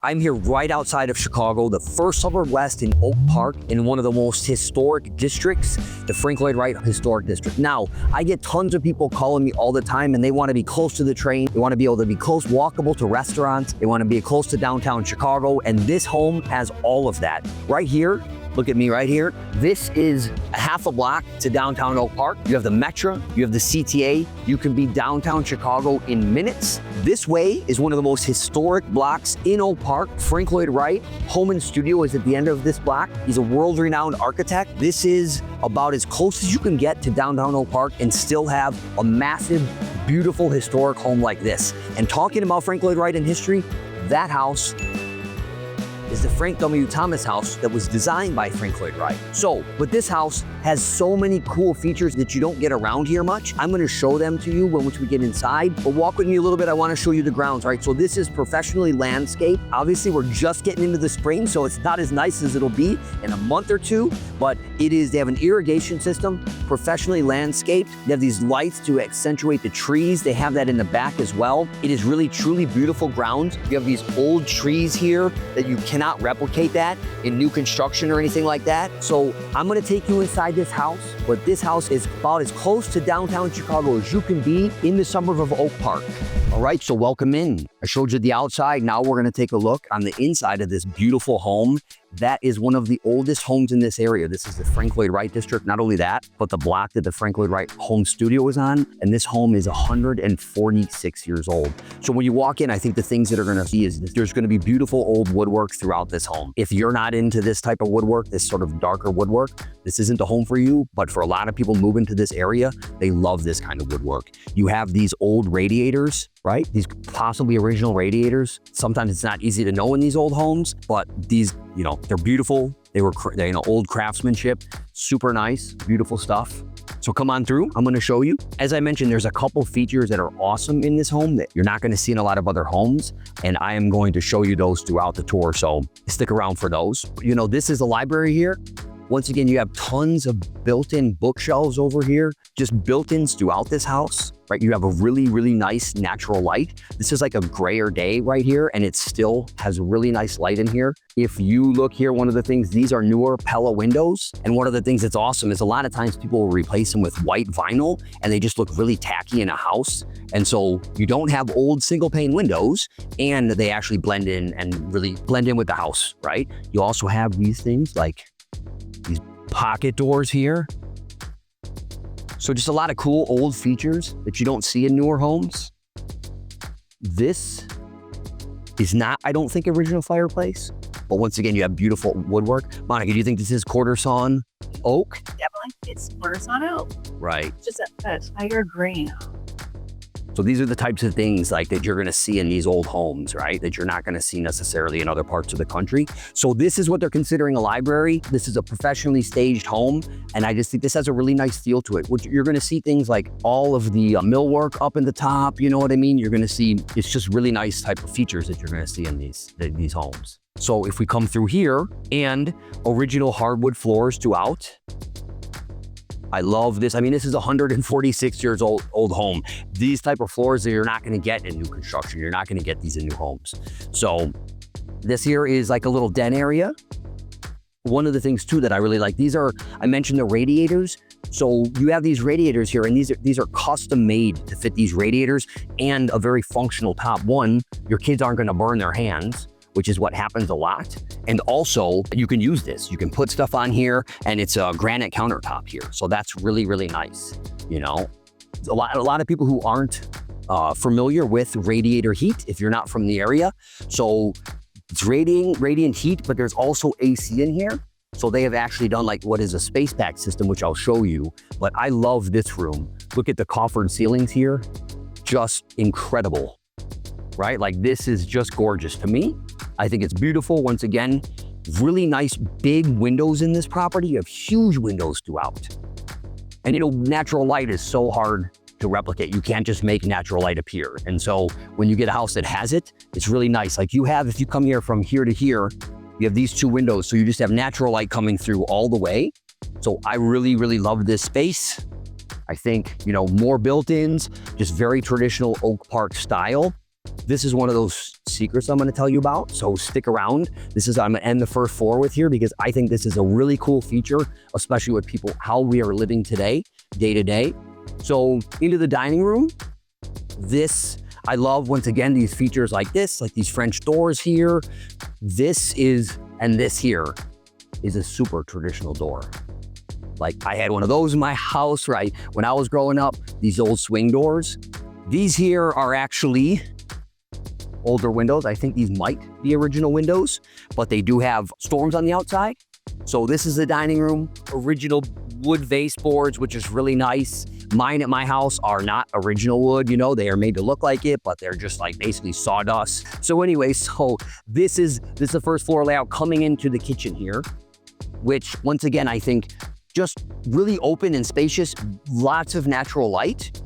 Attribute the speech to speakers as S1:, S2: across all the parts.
S1: I'm here right outside of Chicago, the first suburb west in Oak Park, in one of the most historic districts, the Frank Lloyd Wright Historic District. Now, I get tons of people calling me all the time and they want to be close to the train. They want to be able to be close, walkable to restaurants. They want to be close to downtown Chicago. And this home has all of that. Right here, look at me right here. This is a half a block to downtown Oak Park. You have the Metro, you have the CTA. You can be downtown Chicago in minutes. This way is one of the most historic blocks in Oak Park. Frank Lloyd Wright home and studio is at the end of this block. He's a world-renowned architect. This is about as close as you can get to downtown Oak Park and still have a massive, beautiful, historic home like this. And talking about Frank Lloyd Wright in history, that house is the Frank W. Thomas house that was designed by Frank Lloyd Wright. But this house has so many cool features that you don't get around here much. I'm gonna show them to you once we get inside, but walk with me a little bit. I wanna show you the grounds, right? So this is professionally landscaped. Obviously, we're just getting into the spring, so it's not as nice as it'll be in a month or two, but they have an irrigation system, professionally landscaped. They have these lights to accentuate the trees. They have that in the back as well. It is really, truly beautiful grounds. You have these old trees here that you cannot replicate that in new construction or anything like that. So I'm gonna take you inside this house, but this house is about as close to downtown Chicago as you can be in the suburb of Oak Park. All right, so welcome in. I showed you the outside. Now we're gonna take a look on the inside of this beautiful home. That is one of the oldest homes in this area. This is the Frank Lloyd Wright district. Not only that, but the block that the Frank Lloyd Wright home studio is on. And this home is 146 years old. So when you walk in, I think the things that are gonna see is there's gonna be beautiful old woodwork throughout this home. If you're not into this type of woodwork, this sort of darker woodwork, this isn't the home for you. But for a lot of people moving to this area, they love this kind of woodwork. You have these old radiators, right? These possibly original radiators. Sometimes it's not easy to know in these old homes, but these, they're beautiful. They're old craftsmanship, super nice, beautiful stuff. So come on through, I'm gonna show you. As I mentioned, there's a couple features that are awesome in this home that you're not gonna see in a lot of other homes. And I am going to show you those throughout the tour. So stick around for those. This is a library here. Once again, you have tons of built-in bookshelves over here, just built-ins throughout this house, right? You have a really, really nice natural light. This is like a grayer day right here, and it still has a really nice light in here. If you look here, one of the things, these are newer Pella windows. And one of the things that's awesome is a lot of times people will replace them with white vinyl, and they just look really tacky in a house. And so you don't have old single pane windows, and they actually blend in and really blend in with the house, right? You also have these things like these pocket doors here. So just a lot of cool old features that you don't see in newer homes. This is not, I don't think, original fireplace, but once again, you have beautiful woodwork. Monica, do you think this is quarter sawn oak?
S2: Definitely, it's quarter sawn oak.
S1: Right.
S2: Just a tiger grain.
S1: So these are the types of things like that you're gonna see in these old homes, right? That you're not gonna see necessarily in other parts of the country. So this is what they're considering a library. This is a professionally staged home. And I just think this has a really nice feel to it. You're gonna see things like all of the millwork up in the top, you know what I mean? You're gonna see, it's just really nice type of features that you're gonna see in these homes. So if we come through here, and original hardwood floors throughout. I love this. I mean, this is a 146 years old home. These type of floors that you're not gonna get in new construction. You're not gonna get these in new homes. So this here is like a little den area. One of the things too that I really like, I mentioned the radiators. So you have these radiators here, and these are custom made to fit these radiators, and a very functional top. One, your kids aren't gonna burn their hands, which is what happens a lot. And also, you can use this. You can put stuff on here, and it's a granite countertop here. So that's really, really nice, A lot of people who aren't familiar with radiator heat, if you're not from the area. So it's radiant heat, but there's also AC in here. So they have actually done like what is a space pack system, which I'll show you. But I love this room. Look at the coffered ceilings here. Just incredible, right? Like this is just gorgeous to me. I think it's beautiful. Once again, really nice big windows in this property. You have huge windows throughout. And natural light is so hard to replicate. You can't just make natural light appear. And so when you get a house that has it, it's really nice. Like if you come here from here to here, you have these two windows. So you just have natural light coming through all the way. So I really, really love this space. I think, more built-ins, just very traditional Oak Park style. this is one of those secrets I'm going to tell you about. So stick around. I'm going to end the first floor with here because I think this is a really cool feature, especially with people, how we are living today, day to day. So into the dining room, I love, once again, these features like this, like these French doors here. This here is a super traditional door. Like I had one of those in my house, right? When I was growing up, these old swing doors. These here are actually older windows. I think these might be original windows, but they do have storms on the outside. So this is the dining room, original wood baseboards, which is really nice. Mine at my house are not original wood, they are made to look like it, but they're just like basically sawdust. So anyway, this is the first floor layout coming into the kitchen here, which once again, I think just really open and spacious, lots of natural light.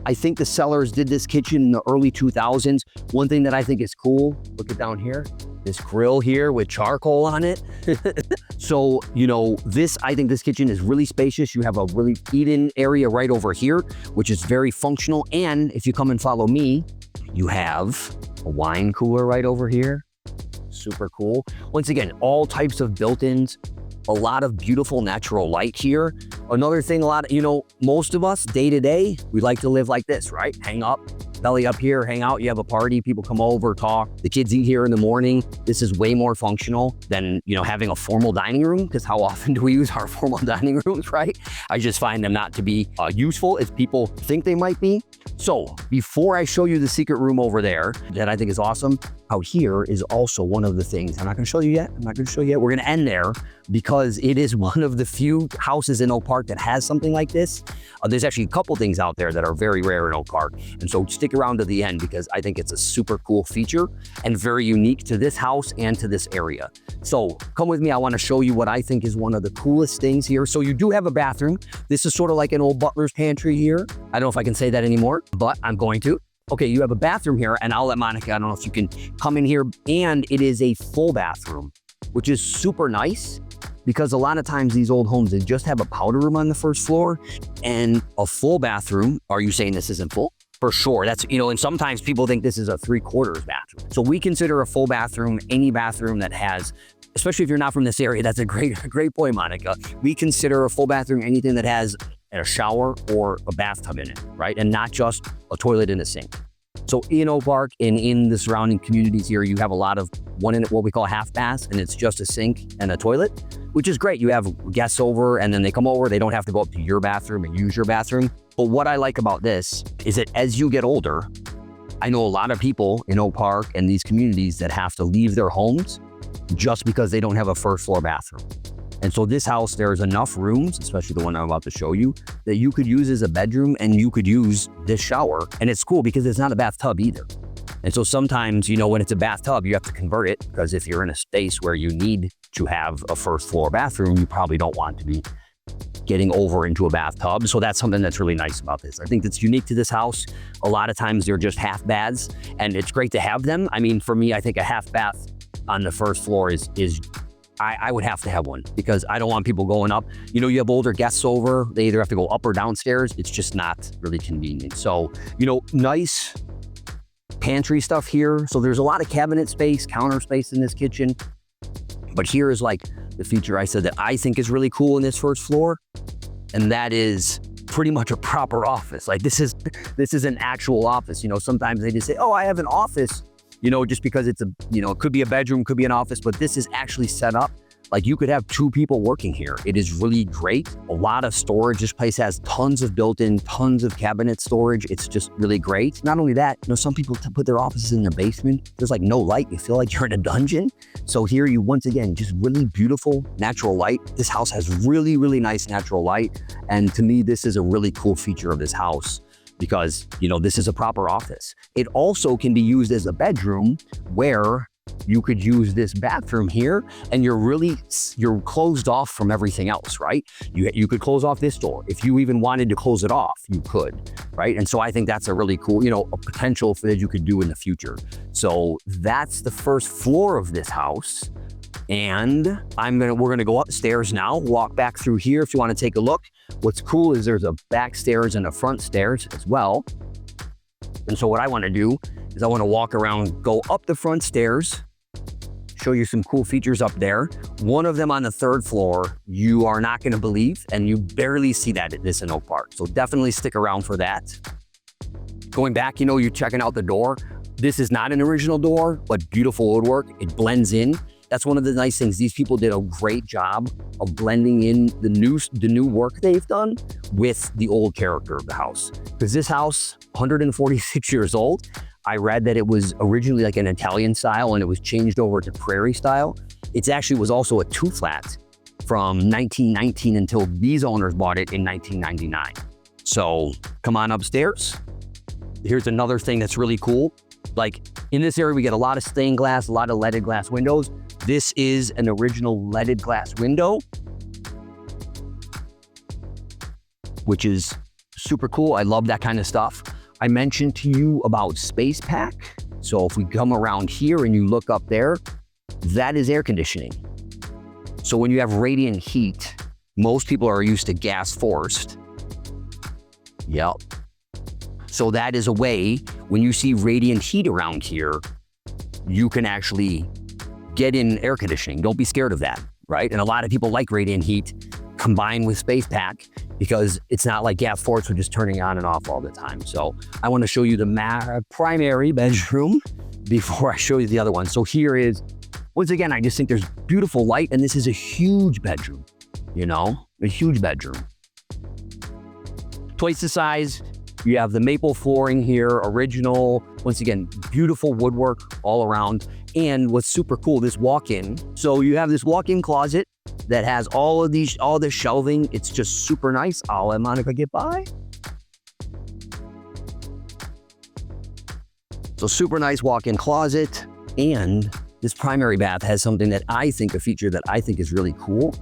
S1: I think the sellers did this kitchen in the early 2000s. One thing that I think is cool, look at down here, this grill here with charcoal on it. So, I think this kitchen is really spacious. You have a really eat-in area right over here, which is very functional. And if you come and follow me, you have a wine cooler right over here. Super cool. Once again, all types of built-ins, a lot of beautiful natural light here. Another thing, most of us day to day, we like to live like this, right? Hang up, belly up here, hang out. You have a party, people come over, talk. The kids eat here in the morning. This is way more functional than, having a formal dining room, because how often do we use our formal dining rooms, right? I just find them not to be useful as people think they might be. So before I show you the secret room over there that I think is awesome, out here is also one of the things. I'm not going to show you yet. We're going to end there because it is one of the few houses in Oak Park that has something like this. There's actually a couple things out there that are very rare in Oak Park. And so stick around to the end because I think it's a super cool feature and very unique to this house and to this area. So come with me. I want to show you what I think is one of the coolest things here. So you do have a bathroom. This is sort of like an old butler's pantry here. I don't know if I can say that anymore, but I'm going to. Okay, you have a bathroom here, and I'll let Monica, I don't know if you can come in here, and it is a full bathroom, which is super nice because a lot of times these old homes, they just have a powder room on the first floor and a full bathroom. Are you saying this isn't full? For sure. That's, and sometimes people think this is a 3/4 bathroom. So we consider a full bathroom any bathroom that has, especially if you're not from this area, that's a great point, Monica. We consider a full bathroom anything that has a shower or a bathtub in it, right? And not just a toilet and a sink. So in Oak Park and in the surrounding communities here, you have a lot of what we call half baths, and it's just a sink and a toilet, which is great. You have guests over and then they come over, they don't have to go up to your bathroom and use your bathroom. But what I like about this is that as you get older, I know a lot of people in Oak Park and these communities that have to leave their homes just because they don't have a first floor bathroom. And so this house, there's enough rooms, especially the one I'm about to show you, that you could use as a bedroom and you could use this shower. And it's cool because it's not a bathtub either. And so sometimes, when it's a bathtub, you have to convert it because if you're in a space where you need to have a first floor bathroom, you probably don't want to be getting over into a bathtub. So that's something that's really nice about this. I think that's unique to this house. A lot of times they're just half baths and it's great to have them. I mean, for me, I think a half bath on the first floor is I would have to have one because I don't want people going up. You have older guests over, they either have to go up or downstairs. It's just not really convenient. So, nice pantry stuff here. So there's a lot of cabinet space, counter space in this kitchen. But here is like the feature I said that I think is really cool in this first floor. And that is pretty much a proper office. Like this is an actual office. Sometimes they just say, oh, I have an office. Just because it's it could be a bedroom, could be an office, but this is actually set up. Like you could have 2 people working here. It is really great. A lot of storage. This place has tons of built-in, tons of cabinet storage. It's just really great. Not only that, some people put their offices in their basement. There's like no light. You feel like you're in a dungeon. So here you, once again, just really beautiful natural light. This house has really, really nice natural light. And to me, this is a really cool feature of this house. Because, this is a proper office. It also can be used as a bedroom where you could use this bathroom here and you're closed off from everything else, right? You could close off this door. If you even wanted to close it off, you could, right? And so I think that's a really cool, a potential that you could do in the future. So that's the first floor of this house. And we're gonna go upstairs now, walk back through here if you want to take a look. What's cool is there's a back stairs and a front stairs as well. And so what I want to do is I want to walk around, go up the front stairs, show you some cool features up there. One of them on the 3rd floor, you are not going to believe, and you barely see that at this in Oak Park. So definitely stick around for that. Going back, you know, you're checking out the door. This is not an original door, but beautiful woodwork. It blends in. That's one of the nice things. These people did a great job of blending in the new work they've done with the old character of the house. Because this house, 146 years old, I read that it was originally like an Italian style and it was changed over to prairie style. It actually was also a 2-flat from 1919 until these owners bought it in 1999. So come on upstairs. Here's another thing that's really cool. Like in this area, we get a lot of stained glass, a lot of leaded glass windows. This is an original leaded glass window, which is super cool. I love that kind of stuff. I mentioned to you about Space Pack. So if we come around here and you look up there, that is air conditioning. So when you have radiant heat, most people are used to gas forced. Yep. So that is a way, when you see radiant heat around here, you can actually get in air conditioning. Don't be scared of that, right? And a lot of people like radiant heat combined with Space Pack because it's not like gas force, we're just turning on and off all the time. So I want to show you the primary bedroom before I show you the other one. So here is, once again, I just think there's beautiful light, and this is a huge bedroom, you know, a huge bedroom. Twice the size. You have the maple flooring here, original, once again, beautiful woodwork all around. And what's super cool, this walk-in. So you have this walk-in closet that has all this shelving. It's just super nice. I'll let Monica get by. So super nice walk-in closet. And this primary bath has something that I think, a feature that I think is really cool.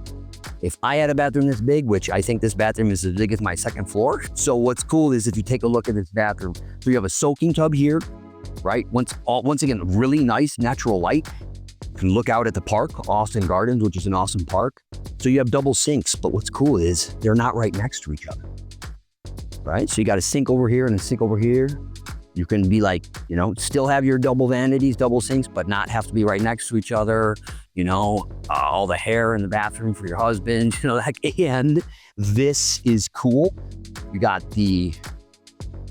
S1: If I had a bathroom this big, which I think this bathroom is as big as my 2nd floor. So what's cool is if you take a look at this bathroom, so you have a soaking tub here, right? Once again, really nice natural light. You can look out at the park, Austin Gardens, which is an awesome park. So you have double sinks, but what's cool is they're not right next to each other, right? So you got a sink over here and a sink over here. You can be like, you know, still have your double vanities, double sinks, but not have to be right next to each other. You know, all the hair in the bathroom for your husband, you know, and this is cool. You got the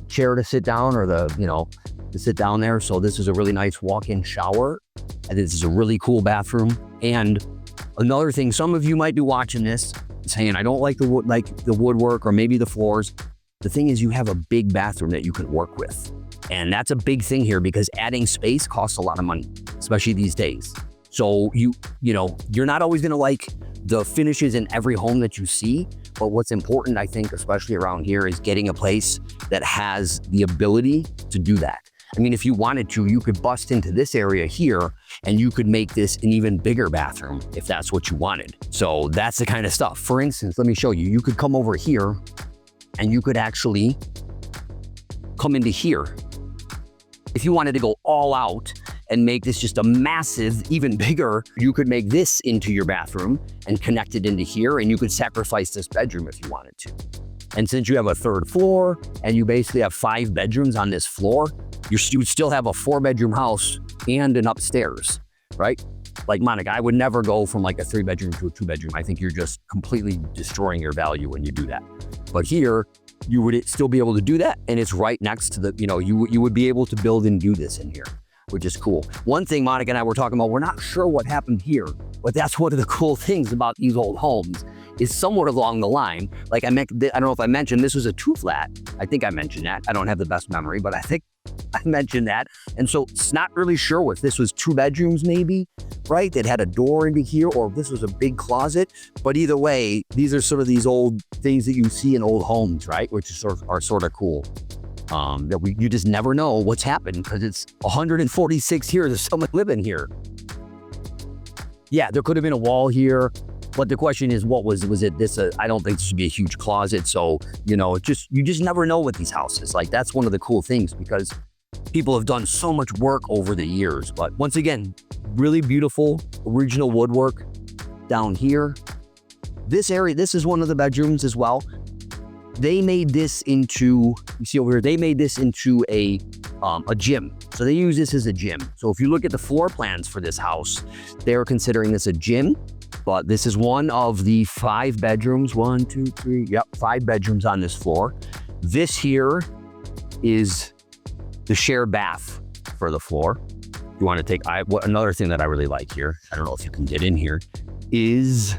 S1: chair to sit down, or the, you know, to sit down there. So this is a really nice walk-in shower. And this is a really cool bathroom. And another thing, some of you might be watching this saying, I don't like the woodwork or maybe the floors. The thing is, you have a big bathroom that you can work with. And that's a big thing here because adding space costs a lot of money, especially these days. So you know, you're not always gonna like the finishes in every home that you see, but what's important, I think, especially around here, is getting a place that has the ability to do that. I mean, if you wanted to, you could bust into this area here and you could make this an even bigger bathroom if that's what you wanted. So that's the kind of stuff. For instance, let me show you. You could come over here and you could actually come into here. If you wanted to go all out and make this just a massive, even bigger, you could make this into your bathroom and connect it into here, and you could sacrifice this bedroom if you wanted to. And since you have a 3rd floor and you basically have 5 bedrooms on this floor, you would still have a 4-bedroom house and an upstairs, right? Like Monica, I would never go from like a 3-bedroom to a 2-bedroom. I think you're just completely destroying your value when you do that. But here, you would still be able to do that, and it's right next to the, you know, you would be able to build and do this in here, which is cool. One thing Monica and I were talking about, we're not sure what happened here, but that's one of the cool things about these old homes, is somewhat along the line. Like I don't know if I mentioned, this was a 2-flat. I think I mentioned that. I don't have the best memory, but I think I mentioned that. And so it's not really sure if this was 2 bedrooms maybe, right? That had a door into here, or if this was a big closet. But either way, these are sort of these old things that you see in old homes, right? Which are sort of cool. That you just never know what's happened because it's 146 years of someone living here. Yeah, there could have been a wall here. But the question is, what was it this? I don't think this should be a huge closet. So, you know, you just never know with these houses. Like, that's one of the cool things because people have done so much work over the years. But once again, really beautiful original woodwork down here. This area, this is one of the bedrooms as well. They made this into, you see over here, they made this into a a gym. So they use this as a gym. So if you look at the floor plans for this house, they're considering this a gym, but this is one of the 5 bedrooms. 1, 2, 3, yep, 5 bedrooms on this floor. This here is the shared bath for the floor. You want to take, another thing that I really like here, I don't know if you can get in here, is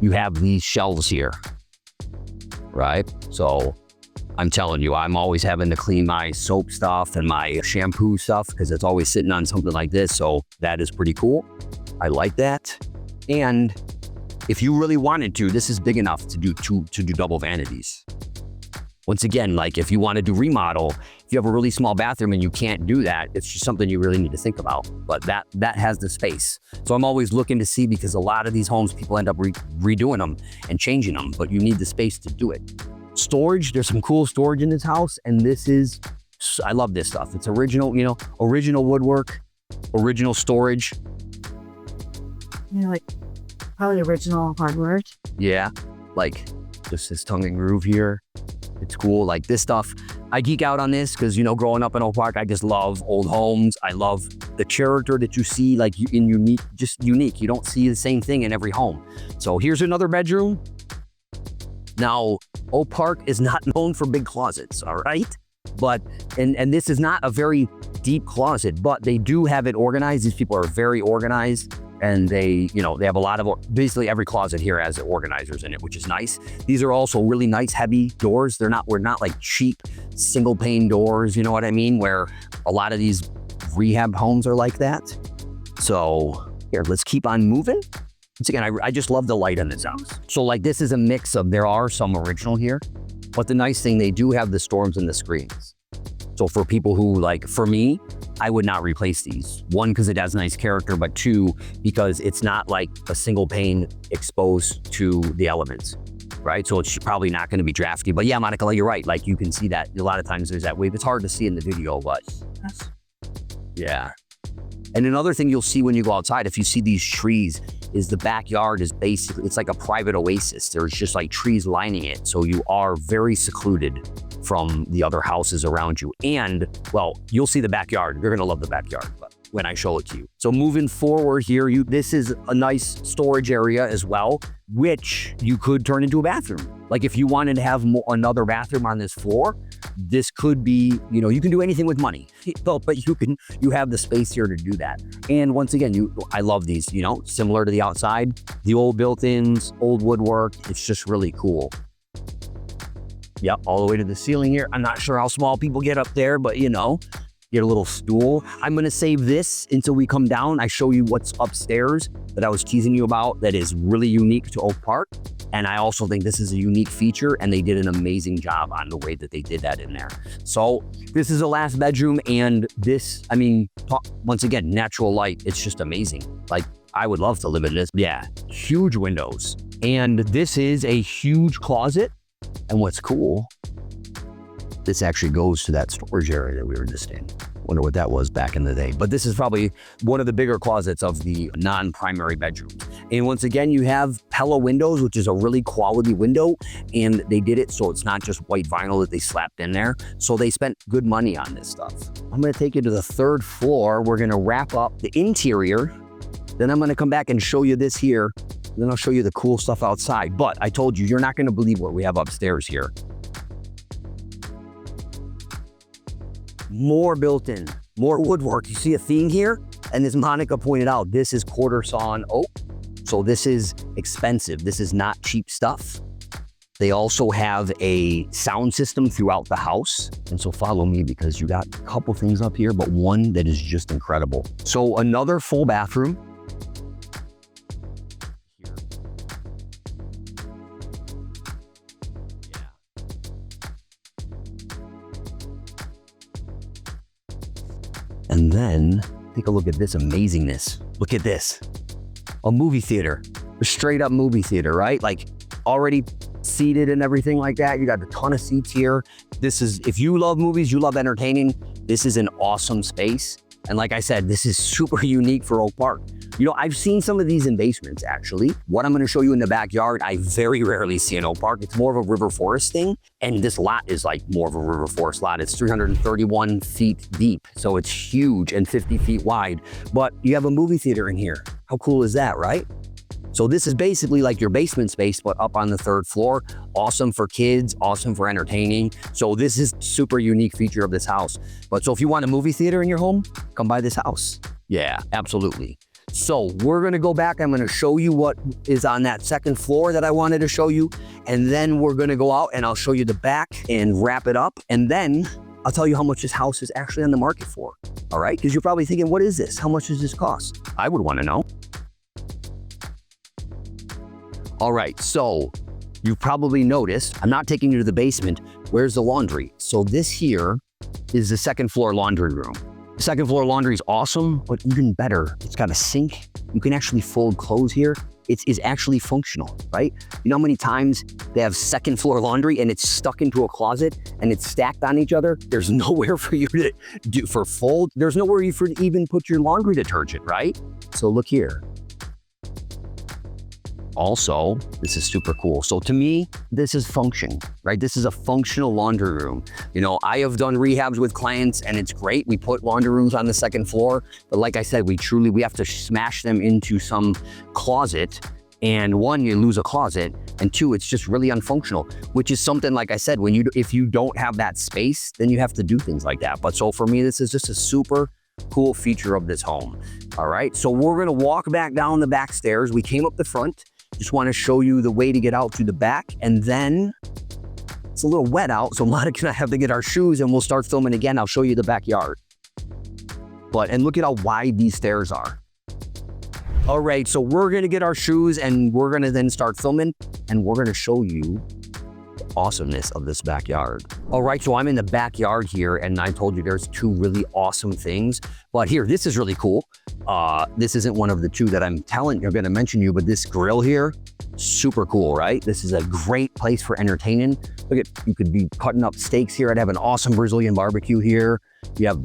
S1: you have these shelves here, right? So I'm telling you, I'm always having to clean my soap stuff and my shampoo stuff because it's always sitting on something like this. So that is pretty cool. I like that. And if you really wanted to, this is big enough to do double vanities. Once again, like if you want to do remodel, if you have a really small bathroom and you can't do that, it's just something you really need to think about. But that has the space. So I'm always looking to see, because a lot of these homes, people end up redoing them and changing them, but you need the space to do it. Storage, there's some cool storage in this house, and this is, I love this stuff. It's original, you know, original woodwork, original storage.
S2: You know, like probably original hardware.
S1: Yeah, like just this tongue and groove here. It's cool. Like this stuff, I geek out on this because, you know, growing up in Oak Park, I just love old homes. I love the character that you see, like in unique, just unique. You don't see the same thing in every home. So here's another bedroom. Now, Oak Park is not known for big closets, all right? But, and this is not a very deep closet, but they do have it organized. These people are very organized. And they, you know, they have a lot of, basically every closet here has organizers in it, which is nice. These are also really nice, heavy doors. We're not like cheap single pane doors, you know what I mean? Where a lot of these rehab homes are like that. So here, let's keep on moving. Once again, I just love the light in this house. So like this is a mix of, there are some original here, but the nice thing, they do have the storms and the screens. So for people who, like, for me, I would not replace these. 1, because it has nice character, but 2, because it's not like a single pane exposed to the elements, right? So it's probably not going to be drafty. But yeah, Monica, you're right. Like you can see that a lot of times there's that wave. It's hard to see in the video, but yeah. And another thing you'll see when you go outside, if you see these trees, is the backyard is basically, it's like a private oasis. There's just like trees lining it. So you are very secluded from the other houses around you. And well, you'll see the backyard. You're gonna love the backyard when I show it to you. So moving forward here, this is a nice storage area as well, which you could turn into a bathroom. Like if you wanted to have another bathroom on this floor, this could be, you know, you can do anything with money, but you have the space here to do that. And once again, I love these, you know, similar to the outside, the old built-ins, old woodwork. It's just really cool. Yep, all the way to the ceiling here. I'm not sure how small people get up there, but you know, get a little stool. I'm gonna save this until we come down. I show you what's upstairs that I was teasing you about that is really unique to Oak Park. And I also think this is a unique feature, and they did an amazing job on the way that they did that in there. So this is the last bedroom, and this, I mean, once again, natural light. It's just amazing. Like I would love to live in this. Yeah, huge windows. And this is a huge closet. And what's cool, this actually goes to that storage area that we were just in. Wonder what that was back in the day. But this is probably one of the bigger closets of the non-primary bedrooms. And once again, you have Pella windows, which is a really quality window. And they did it so it's not just white vinyl that they slapped in there. So they spent good money on this stuff. I'm gonna take you to the 3rd floor. We're gonna wrap up the interior. Then I'm gonna come back and show you this here. Then I'll show you the cool stuff outside. But I told you, you're not gonna believe what we have upstairs here. More built-in, more woodwork. You see a theme here? And as Monica pointed out, this is quarter sawn oak. So this is expensive. This is not cheap stuff. They also have a sound system throughout the house. And so follow me because you got a couple things up here, but one that is just incredible. So another full bathroom. And then take a look at this amazingness. Look at this. A movie theater, a straight up movie theater, right? Like already seated and everything like that. You got a ton of seats here. This is, if you love movies, you love entertaining, this is an awesome space. And like I said, this is super unique for Oak Park. You know, I've seen some of these in basements, actually. What I'm gonna show you in the backyard, I very rarely see in Oak Park. It's more of a river forest thing, and this lot is like more of a river forest lot. It's 331 feet deep, so it's huge and 50 feet wide, but you have a movie theater in here. How cool is that, right? So this is basically like your basement space, but up on the 3rd floor. Awesome for kids, awesome for entertaining. So this is super unique feature of this house. But so if you want a movie theater in your home, come by this house. Yeah, absolutely. So we're gonna go back. I'm gonna show you what is on that 2nd floor that I wanted to show you. And then we're gonna go out and I'll show you the back and wrap it up. And then I'll tell you how much this house is actually on the market for. All right, because you're probably thinking, what is this? How much does this cost? I would wanna know. All right, so you've probably noticed, I'm not taking you to the basement. Where's the laundry? So this here is the 2nd floor laundry room. The 2nd floor laundry is awesome, but even better, it's got a sink. You can actually fold clothes here. It is actually functional, right? You know how many times they have 2nd floor laundry and it's stuck into a closet and it's stacked on each other? There's nowhere for you to do for fold. There's nowhere for you to even put your laundry detergent, right? So look here. Also, this is super cool. So to me, this is function, right? This is a functional laundry room. You know, I have done rehabs with clients and it's great. We put laundry rooms on the 2nd floor, but like I said, we have to smash them into some closet. And 1, you lose a closet, and 2, it's just really unfunctional, which is something, like I said, if you don't have that space, then you have to do things like that. But so for me, this is just a super cool feature of this home. All right, so we're gonna walk back down the back stairs. We came up the front. Just want to show you the way to get out to the back, and then it's a little wet out, so Monica and I have to get our shoes and we'll start filming again. I'll show you the backyard. And look at how wide these stairs are. All right, so we're gonna get our shoes and we're gonna then start filming, and we're gonna show you the awesomeness of this backyard. All right, so I'm in the backyard here, and I told you there's 2 really awesome things. But here, this is really cool. This isn't one of the 2 that I'm gonna mention you, but this grill here, super cool, right? This is a great place for entertaining. Look at, you could be cutting up steaks here. I'd have an awesome Brazilian barbecue here. You have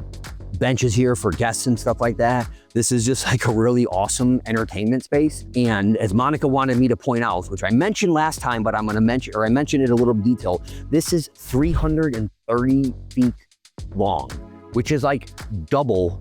S1: benches here for guests and stuff like that. This is just like a really awesome entertainment space. And as Monica wanted me to point out, which I mentioned last time, but I mentioned it a little detail, this is 330 feet long, which is like double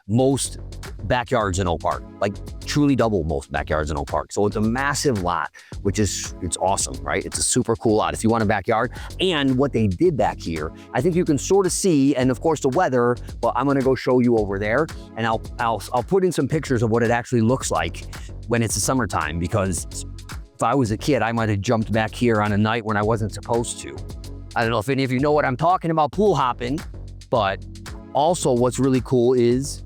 S1: most backyards in Oak Park, like truly double most backyards in Oak Park. So it's a massive lot, it's awesome, right? It's a super cool lot if you want a backyard. And what they did back here, I think you can sort of see, and of course the weather, but I'm gonna go show you over there, and I'll put in some pictures of what it actually looks like when it's the summertime, because if I was a kid, I might have jumped back here on a night when I wasn't supposed to. I don't know if any of you know what I'm talking about, pool hopping, but also what's really cool is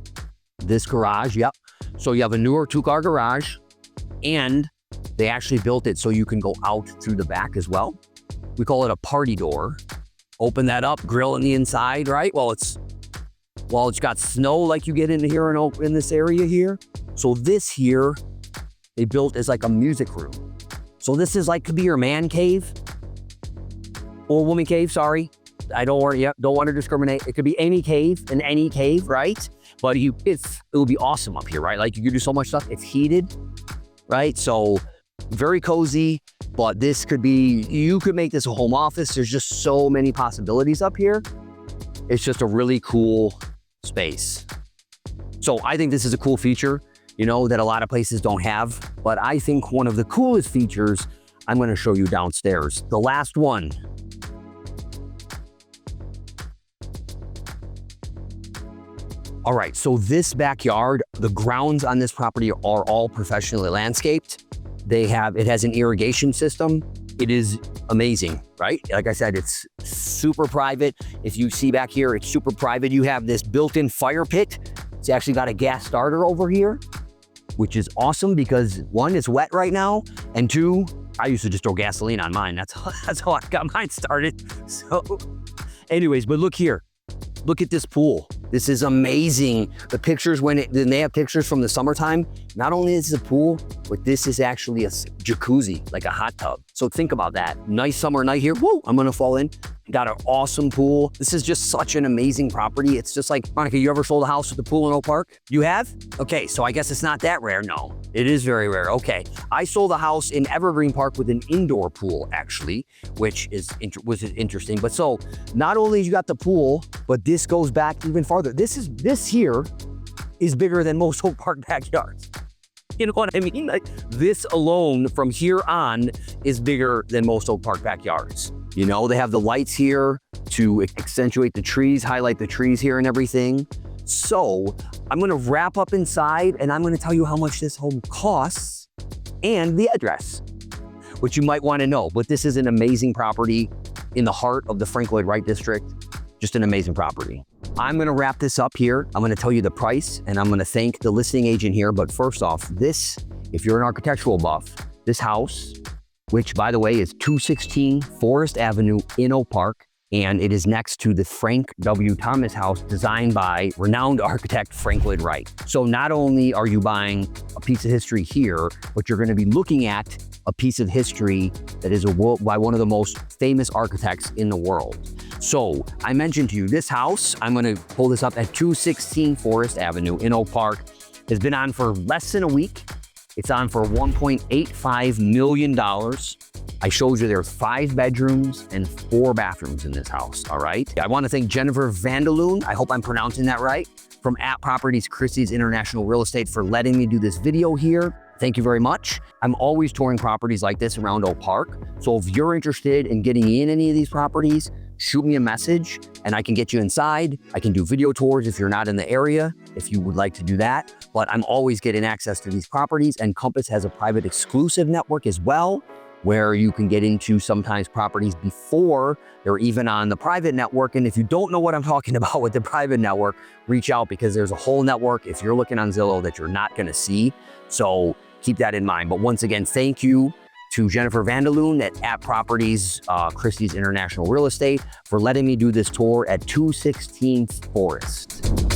S1: this garage. Yep. So you have a newer 2-car garage, and they actually built it so you can go out through the back as well. We call it a party door. Open that up, grill on the inside, right? Well, it's got snow like you get into here in this area here. So this here, they built as like a music room. So this is like, could be your man cave or woman cave, sorry. Don't want to discriminate. It could be any cave in any cave, right? But it will be awesome up here, right? Like you can do so much stuff. It's heated, right? So very cozy, but you could make this a home office. There's just so many possibilities up here. It's just a really cool space. So I think this is a cool feature, that a lot of places don't have. But I think one of the coolest features, I'm going to show you downstairs. The last one. All right, so this backyard, the grounds on this property are all professionally landscaped. It has an irrigation system. It is amazing, right? Like I said, it's super private. If you see back here, it's super private. You have this built-in fire pit. It's actually got a gas starter over here, which is awesome because 1, it's wet right now, and 2, I used to just throw gasoline on mine. That's how I got mine started. So anyways, but look here. Look at this pool. This is amazing. The pictures, when they have pictures from the summertime, not only is it a pool, but this is actually a jacuzzi, like a hot tub. So think about that. Nice summer night here. Whoa, I'm gonna fall in. Got an awesome pool. This is just such an amazing property. It's just like, Monica, you ever sold a house with a pool in Oak Park? You have? Okay, so I guess it's not that rare. No, it is very rare. Okay, I sold a house in Evergreen Park with an indoor pool, actually, which was interesting. But so not only you got the pool, but this goes back even farther. This here is bigger than most Oak Park backyards. You know what I mean? Like, this alone from here on is bigger than most Oak Park backyards. You know, they have the lights here to accentuate the trees, highlight the trees here and everything. So I'm gonna wrap up inside and I'm gonna tell you how much this home costs and the address, which you might wanna know. But this is an amazing property in the heart of the Frank Lloyd Wright district. Just an amazing property. I'm gonna wrap this up here. I'm gonna tell you the price and I'm gonna thank the listing agent here. But first off, this, if you're an architectural buff, this house, which by the way is 216 Forest Avenue in Oak Park, and it is next to the Frank W. Thomas house designed by renowned architect Frank Lloyd Wright. So not only are you buying a piece of history here, but you're gonna be looking at a piece of history that is by one of the most famous architects in the world. So I mentioned to you, this house, I'm gonna pull this up at 216 Forest Avenue in Oak Park, has been on for less than a week. It's on for $1.85 million. I showed you there's 5 bedrooms and 4 bathrooms in this house, all right? I wanna thank Jennifer Vandaloon, I hope I'm pronouncing that right, from At Properties Christie's International Real Estate for letting me do this video here. Thank you very much. I'm always touring properties like this around Oak Park. So if you're interested in getting in any of these properties, shoot me a message and I can get you inside. I can do video tours if you're not in the area, if you would like to do that. But I'm always getting access to these properties, and Compass has a private exclusive network as well, where you can get into sometimes properties before they're even on the private network. And if you don't know what I'm talking about with the private network, reach out, because there's a whole network if you're looking on Zillow that you're not gonna see. So keep that in mind. But once again, thank you to Jennifer Vandaloon at Properties Christie's International Real Estate for letting me do this tour at 216 Forest.